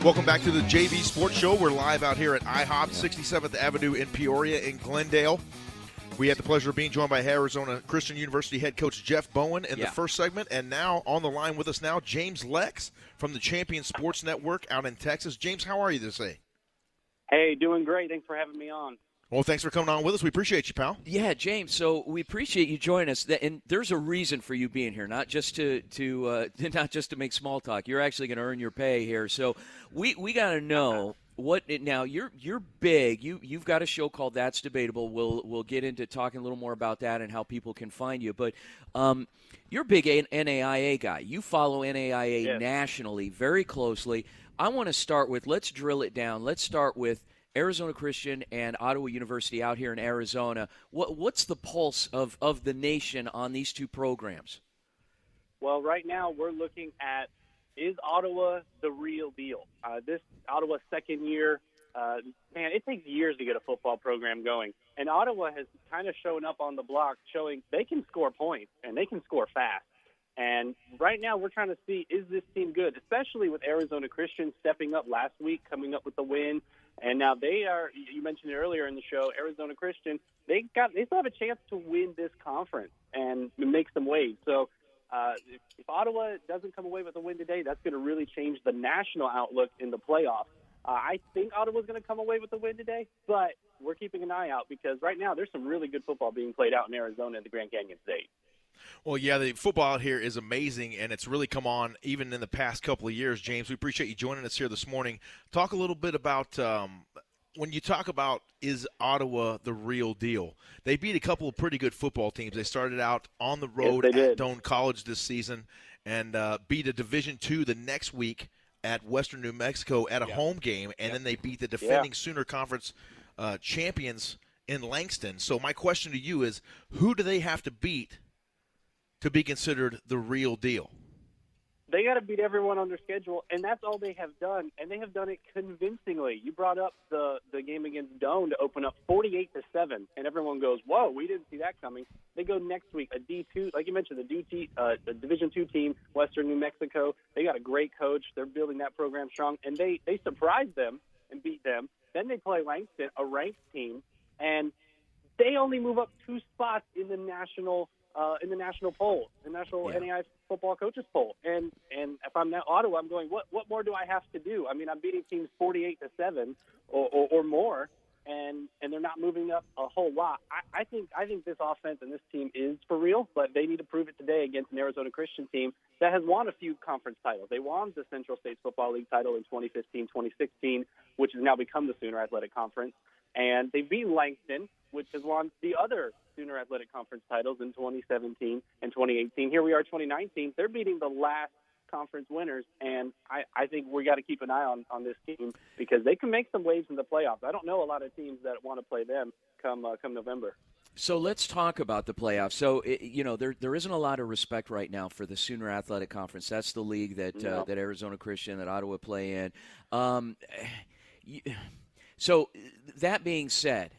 Welcome back to the JV Sports Show. We're live out here at IHOP, 67th Avenue in Peoria in Glendale. We had the pleasure of being joined by Arizona Christian University head coach Jeff Bowen in the first segment. And now on the line with us now, James Lex from the Champion Sports Network out in Texas. James, how are you this day? Hey, doing great. Thanks for having me on. Well, thanks for coming on with us. We appreciate you, pal. Yeah, James. So we appreciate you joining us, and there's a reason for you being here, not just to not just to make small talk. You're actually going to earn your pay here. So we got to know now. You're big. You've got a show called That's Debatable. We'll get into talking a little more about that and how people can find you. But you're a big NAIA guy. You follow NAIA nationally very closely. I want to start with, let's drill it down. Let's start with Arizona Christian and Ottawa University out here in Arizona. What's the pulse of the nation on these two programs? Well, right now we're looking at, is Ottawa the real deal? This Ottawa's second year, man, it takes years to get a football program going. And Ottawa has kind of shown up on the block, showing they can score points and they can score fast. And right now we're trying to see, is this team good, especially with Arizona Christian stepping up last week, coming up with the win. And now they are, you mentioned it earlier in the show, Arizona Christian, they still have a chance to win this conference and make some waves. So if Ottawa doesn't come away with a win today, that's going to really change the national outlook in the playoffs. I think Ottawa's going to come away with a win today, but we're keeping an eye out because right now there's some really good football being played out in Arizona and the Grand Canyon State. Well, yeah, the football out here is amazing, and it's really come on even in the past couple of years. James, we appreciate you joining us here this morning. Talk a little bit about when you talk about, is Ottawa the real deal? They beat a couple of pretty good football teams. They started out on the road at Doane College this season and beat a Division II the next week at Western New Mexico at a home game, and then they beat the defending Sooner Conference champions in Langston. So my question to you is, who do they have to beat to be considered the real deal? They got to beat everyone on their schedule, and that's all they have done, and they have done it convincingly. You brought up the game against Doane to open up 48-7, and everyone goes, whoa, we didn't see that coming. They go next week, a D2, like you mentioned, the Division II team, Western New Mexico. They got a great coach. They're building that program strong, and they surprised them and beat them. Then they play Langston, a ranked team, and they only move up 2 spots in the national poll, the national NAI football coaches poll. And if I'm now Ottawa, I'm going, what more do I have to do? I mean, I'm beating teams 48-7 or more, and they're not moving up a whole lot. I think this offense and this team is for real, but they need to prove it today against an Arizona Christian team that has won a few conference titles. They won the Central States Football League title in 2015, 2016, which has now become the Sooner Athletic Conference. And they've beaten Langston, which has won the other Sooner Athletic Conference titles in 2017 and 2018. Here we are, 2019. They're beating the last conference winners, and I think we got to keep an eye on this team because they can make some waves in the playoffs. I don't know a lot of teams that want to play them come November. So let's talk about the playoffs. So, there isn't a lot of respect right now for the Sooner Athletic Conference. That's the league that Arizona Christian, that Ottawa play in. So that being said,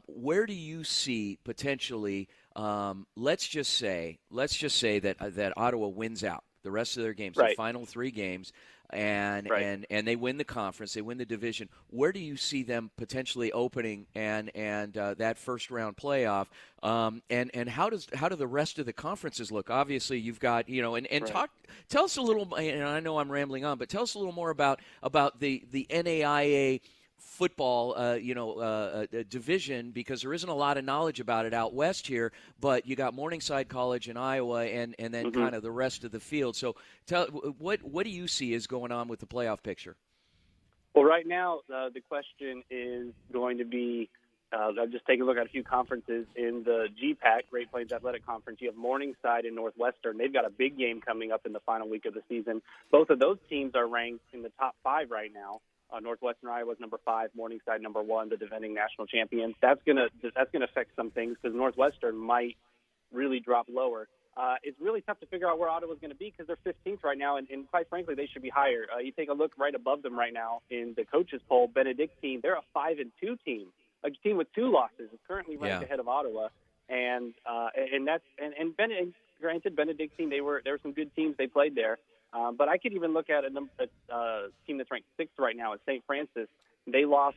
where do you see potentially? Let's just say that Ottawa wins out the rest of their games, the final 3 games, and they win the conference, they win the division. Where do you see them potentially opening and that first round playoff? And how do the rest of the conferences look? Obviously, you've got tell us a little. And I know I'm rambling on, but tell us a little more about the NAIA football division, because there isn't a lot of knowledge about it out west here, but you got Morningside College in Iowa and then kind of the rest of the field. So what do you see is going on with the playoff picture? Well, right now the question is going to be, I'll just take a look at a few conferences in the GPAC, Great Plains Athletic Conference. You have Morningside and Northwestern. They've got a big game coming up in the final week of the season. Both of those teams are ranked in the top 5 right now. Northwestern Iowa's number 5, Morningside number 1, the defending national champions. That's gonna affect some things because Northwestern might really drop lower. It's really tough to figure out where Ottawa's going to be because they're 15th right now, and quite frankly, they should be higher. You take a look right above them right now in the coaches poll, Benedictine. They're a 5-2 team, a team with 2 losses. It's currently ranked ahead of Ottawa, and granted, Benedictine, there were some good teams they played there. But I could even look at a team that's ranked sixth right now, is St. Francis. They lost.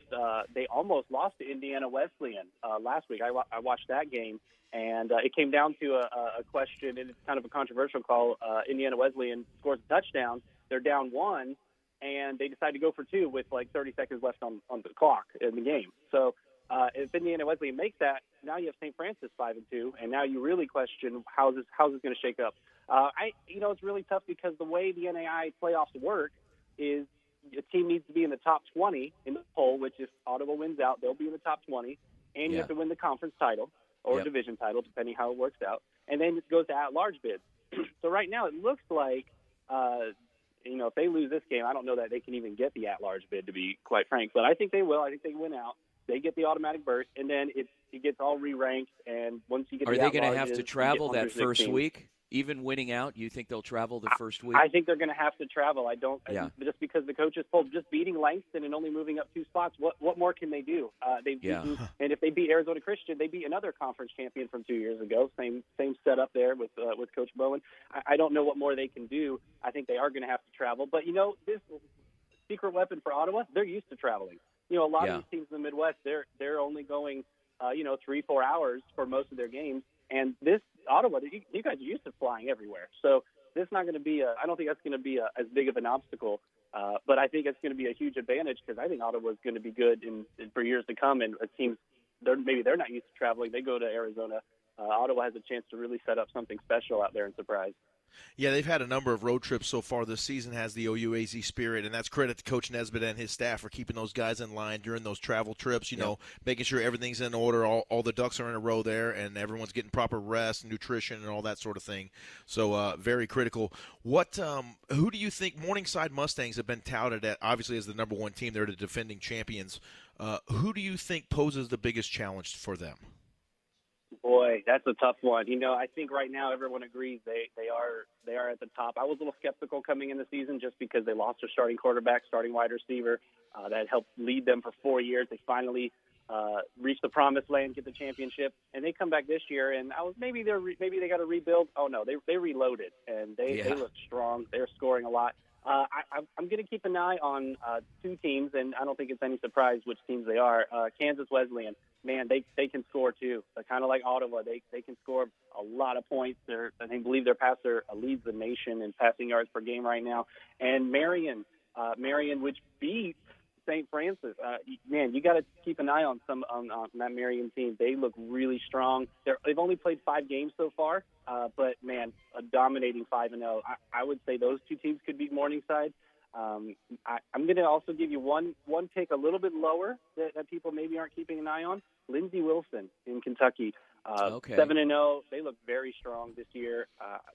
They almost lost to Indiana Wesleyan last week. I watched that game, and it came down to a question, and it's kind of a controversial call. Indiana Wesleyan scores a touchdown. They're down one, and they decide to go for two with like 30 seconds left on the clock in the game. So if Indiana Wesleyan makes that, now you have St. Francis 5-2, and now you really question how's this going to shake up. It's really tough because the way the NAI playoffs work is a team needs to be in the top 20 in the poll, which if Ottawa wins out, they'll be in the top 20, and you have to win the conference title or division title, depending how it works out, and then it goes to at-large bids. So right now it looks like, if they lose this game, I don't know that they can even get the at-large bid, to be quite frank, but I think they will. I think they win out. They get the automatic berth, and then it gets all re-ranked, and once you get Are the they at-larges, going to have to travel that first 16. week? Even winning out, you think they'll travel the first week? I think they're going to have to travel. Just because the coaches pulled, just beating Langston and only moving up 2 spots, what more can they do? They've beaten, and if they beat Arizona Christian, they beat another conference champion from 2 years ago. Same setup there with Coach Bowen. I don't know what more they can do. I think they are going to have to travel. But, this secret weapon for Ottawa, they're used to traveling. A lot of these teams in the Midwest, they're only going, 3-4 hours for most of their games. And this Ottawa, you guys are used to flying everywhere. So this is not going to be I don't think that's going to be as big of an obstacle. But I think it's going to be a huge advantage because I think Ottawa is going to be good for years to come. And it seems maybe they're not used to traveling. They go to Arizona. Ottawa has a chance to really set up something special out there and surprise. Yeah, they've had a number of road trips so far this season, has the OUAZ spirit, and that's credit to Coach Nesbitt and his staff for keeping those guys in line during those travel trips, making sure everything's in order, all the ducks are in a row there, and everyone's getting proper rest, nutrition, and all that sort of thing. So very critical. Who do you think Morningside Mustangs have been touted at, obviously as the number one team? They're the defending champions. Who do you think poses the biggest challenge for them? Boy, that's a tough one. I think right now everyone agrees they are at the top. I was a little skeptical coming in the season just because they lost their starting quarterback, starting wide receiver that helped lead them for 4 years. They finally reached the promised land, get the championship, and they come back this year. And maybe they got to rebuild. Oh no, they reloaded and they look strong. They're scoring a lot. I'm going to keep an eye on 2 teams, and I don't think it's any surprise which teams they are. Kansas Wesleyan, man, they can score too. They're kind of like Ottawa. They can score a lot of points. I believe their passer leads the nation in passing yards per game right now. And Marion, which beat St. Francis. Man, you got to keep an eye on that Marion team. They look really strong. They've only played 5 games so far, but man, a dominating 5-0. I would say those 2 teams could beat Morningside. I'm going to also give you one pick a little bit lower that people maybe aren't keeping an eye on. Lindsey Wilson in Kentucky, 7-0. They look very strong this year.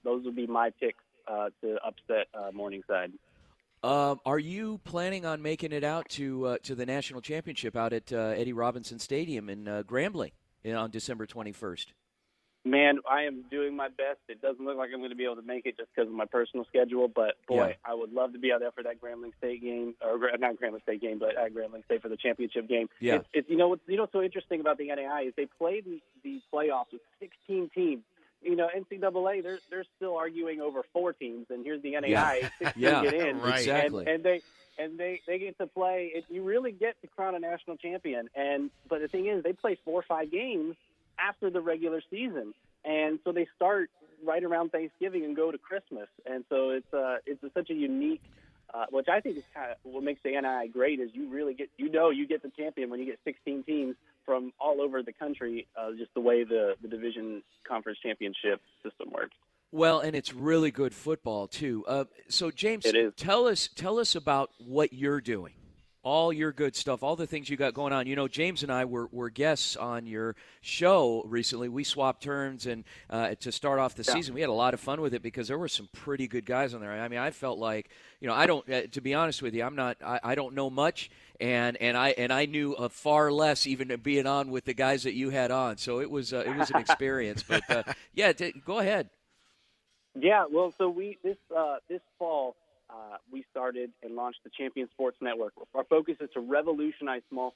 Those would be my picks to upset Morningside. Are you planning on making it out to the national championship out at Eddie Robinson Stadium in Grambling on December 21st? Man, I am doing my best. It doesn't look like I'm going to be able to make it just because of my personal schedule, but boy, I would love to be out there for that Grambling State game, or not Grambling State game, but at Grambling State for the championship game. Yeah. What's so interesting about the NAI is they play the playoffs with 16 teams. NCAA, they're still arguing over 4 teams, and here's the NAI, 16 get in, right. Exactly. And they get to play. You really get to crown a national champion. But the thing is, they play 4 or 5 games after the regular season, and so they start right around Thanksgiving and go to Christmas, and so it's such a unique. Which I think is kind of what makes the NII great is you really get you get the champion when you get 16 teams from all over the country. Just the way the division conference championship system works. Well, and it's really good football too. So James, It is. tell us about what you're doing. All your good stuff, all the things you got going on. James and I were guests on your show recently. We swapped turns and to start off the season. We had a lot of fun with it because there were some pretty good guys on there. I mean, I felt like, I don't. To be honest with you, I don't know much, and I knew far less even being on with the guys that you had on. So it was an experience. But go ahead. Yeah, well, so this fall. We started and launched the Champion Sports Network. Our focus is to revolutionize small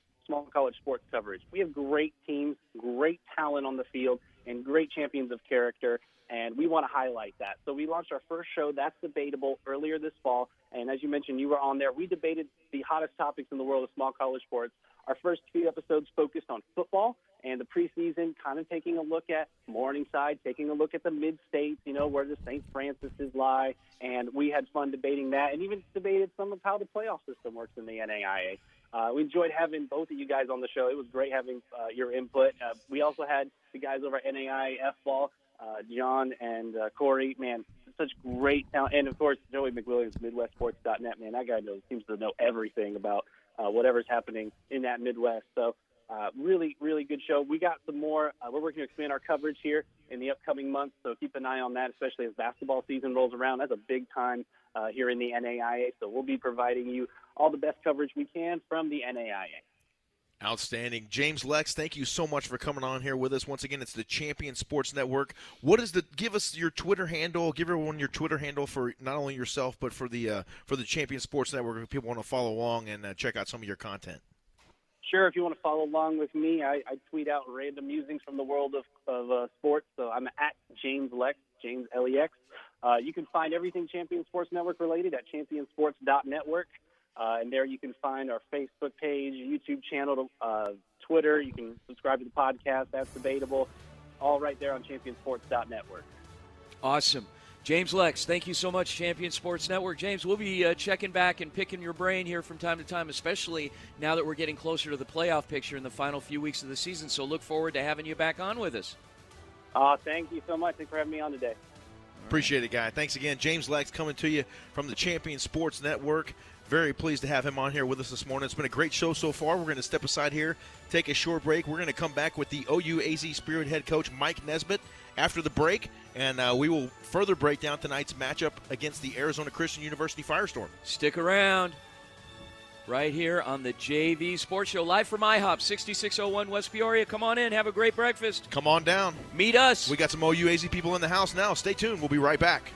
college sports coverage. We have great teams, great talent on the field, and great champions of character, and we want to highlight that. So we launched our first show, That's Debatable, earlier this fall, and as you mentioned, you were on there. We debated the hottest topics in the world of small college sports. Our first few episodes focused on football and the preseason, kind of taking a look at Morningside, taking a look at the mid-states, where the St. Francis's lie, and we had fun debating that and even debated some of how the playoff system works in the NAIA. We enjoyed having both of you guys on the show. It was great having your input. We also had the guys over at NAIA F-Ball, John and Corey. Man, such great talent. And, of course, Joey McWilliams, MidwestSports.net. Man, that guy seems to know everything about whatever's happening in that Midwest. So really, really good show. We got some more. We're working to expand our coverage here in the upcoming months, so keep an eye on that, especially as basketball season rolls around. That's a big time here in the NAIA, so we'll be providing you all the best coverage we can from the NAIA. Outstanding. James Lex, thank you so much for coming on here with us. Once again, it's the Champion Sports Network. Give us your Twitter handle, give everyone your Twitter handle for not only yourself, but for the Champion Sports Network if people want to follow along and check out some of your content. Sure, if you want to follow along with me, I tweet out random musings from the world of sports, so I'm at James Lex, James Lex. You can find everything Champion Sports Network related at championsports.network. And there you can find our Facebook page, YouTube channel, Twitter. You can subscribe to the podcast. That's Debatable. All right there on championsports.network. Awesome. James Lex, thank you so much, Champion Sports Network. James, we'll be checking back and picking your brain here from time to time, especially now that we're getting closer to the playoff picture in the final few weeks of the season. So look forward to having you back on with us. Thank you so much. Thanks for having me on today. Appreciate it, guy. Thanks again. James Lex coming to you from the Champion Sports Network. Very pleased to have him on here with us this morning. It's been a great show so far. We're going to step aside here, take a short break. We're going to come back with the OU-AZ Spirit head coach, Mike Nesbitt, after the break, and we will further break down tonight's matchup against the Arizona Christian University Firestorm. Stick around right here on the JV Sports Show, live from IHOP, 6601 West Peoria. Come on in. Have a great breakfast. Come on down. Meet us. We got some OU-AZ people in the house now. Stay tuned. We'll be right back.